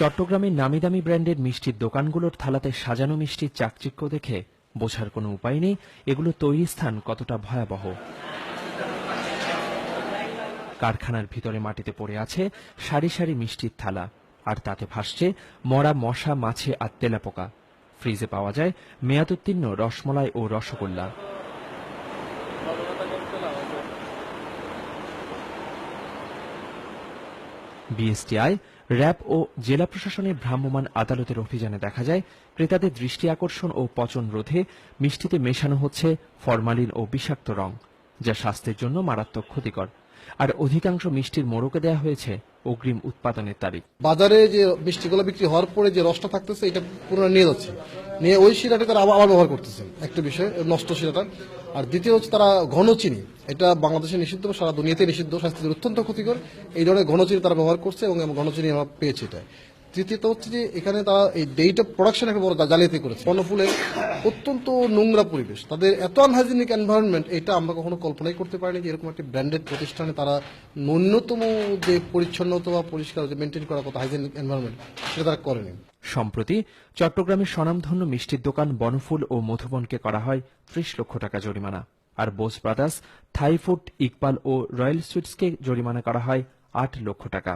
চট্টগ্রামের নামিদামি ব্র্যান্ডের মিষ্টির দোকানগুলোর থালাতে সাজানো মিষ্টির চাকচিক্য দেখে বোঝার কোনো উপায় নেই এগুলো তৈরি স্থান কতটা ভয়াবহ। কারখানার ভিতরে মাটিতে পড়ে আছে সারি সারি মিষ্টির থালা, আর তাতে ভাসছে মরা মশা, মাছে আর তেলাপোকা। ফ্রিজে পাওয়া যায় মেয়াদোত্তীর্ণ রসমলাই ও রসগোল্লা। বিএসটিআই, র্যাব ও জেলা প্রশাসনের ভ্রাম্যমাণ আদালতের অভিযানে দেখা যায় ক্রেতাদের দৃষ্টি আকর্ষণ ও পচন রোধে মিষ্টিতে মেশানো হচ্ছে ফরমালিন ও বিষাক্ত রং, যা স্বাস্থ্যের জন্য মারাত্মক ক্ষতিকর। আর অধিকাংশ মিষ্টির মোড়কে দেয়া হয়েছে অগ্রিম উৎপাদনের তারিখ। বাজারে যে মিষ্টিগুলো বিক্রি হওয়ার পরে যে রসটা থাকতেছে এটা পুরো নিয়ে যাচ্ছে, নিয়ে ওই শিরাটা তারা আবার ব্যবহার করতেছে। একটা বিষয় নষ্ট শিরাটা। আর দ্বিতীয় হচ্ছে তারা ঘন চিনি, এটা বাংলাদেশে নিষিদ্ধ, সারা দুনিয়াতে নিষিদ্ধ, স্বাস্থ্যের অত্যন্ত ক্ষতিকর। এই ধরনের ঘন চিনি তারা ব্যবহার করছে এবং ঘন চিনি আমরা পেয়েছি এটা। তৃতীয়ত হচ্ছে যে এখানে তারা এই ডেট অফ প্রোডাকশন একটা বড় জালিয়াতি করেছে। বনফুলের অত্যন্ত নোংরা পরিবেশ, তাদের এত আনহাইজেনিক এনভায়রনমেন্ট, এটা আমরা কখনো কল্পনাই করতে পারিনি যে এরকম একটি ব্র্যান্ডেড প্রতিষ্ঠানে তারা ন্যূনতম যে পরিচ্ছন্নতা বা পরিষ্কার যে মেনটেন করার কথা হাইজেনিক এনভায়রনমেন্ট, সেটা তারা করেনি। সম্প্রতি চট্টগ্রামের স্বনামধন্য মিষ্টির দোকান বনফুল ও মধুবনকে করা হয় ৩০ লক্ষ টাকা জরিমানা, আর Bose brothers, Thai food, Iqbal ও রয়্যাল সুইটসকে জরিমানা করা হয় ৮ লক্ষ টাকা।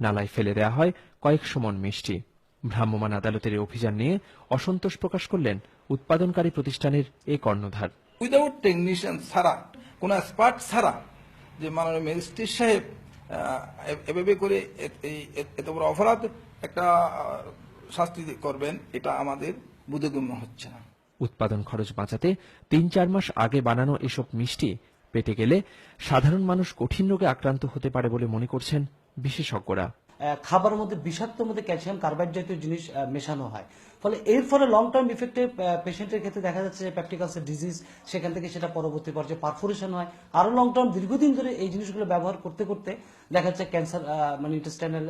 নালায় ফেলে দেওয়া হয় কয়েকশো মণ মিষ্টি। ভ্রাম্যমাণ আদালতের এই অভিযান নিয়ে অসন্তোষ প্রকাশ করলেন উৎপাদনকারী প্রতিষ্ঠানের এই কর্ণধার। উইদাউট টেকনিশিয়ান ছাড়া, কোন এক্সপার্ট ছাড়া যে মাননীয় ম্যাজিস্ট্রেট সাহেব এভাবে করে এত বড় অপরাধ একটা শাস্তি করবেন, এটা আমাদের বোধগম্য হচ্ছে না। উৎপাদন খরচ বাঁচাতে ৩-৪ মাস আগে বানানো এসব মিষ্টি পেটে গেলে সাধারণ মানুষ কঠিন রোগে আক্রান্ত হতে পারে বলে মনে করছেন বিশেষজ্ঞরা। খাবারের মধ্যে বিষাক্তর মধ্যে ক্যালসিয়াম কার্বাইড জাতীয় জিনিস মেশানো হয়, ফলে এর ফলে লং টার্ম ইফেক্টে পেশেন্টের ক্ষেত্রে দেখা যাচ্ছে যে পেপটিক আলসার ডিজিজ, সেখান থেকে সেটা পরবর্তী পর্যায়ে পারফোরেশন হয়। আরো লং টার্ম দীর্ঘদিন ধরে এই জিনিসগুলো ব্যবহার করতে করতে দেখা যাচ্ছে ক্যান্সার, মানে ইন্টেস্টাইনাল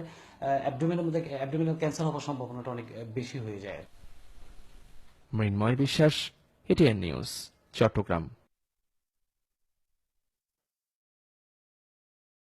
অ্যাবডোমেনের মধ্যে অ্যাবডোমিনাল ক্যান্সার হওয়ার সম্ভাবনাটা অনেক বেশি হয়ে যায়। মৃন্ময় বিশ্বাস, এটিএন নিউজ, চট্টগ্রাম।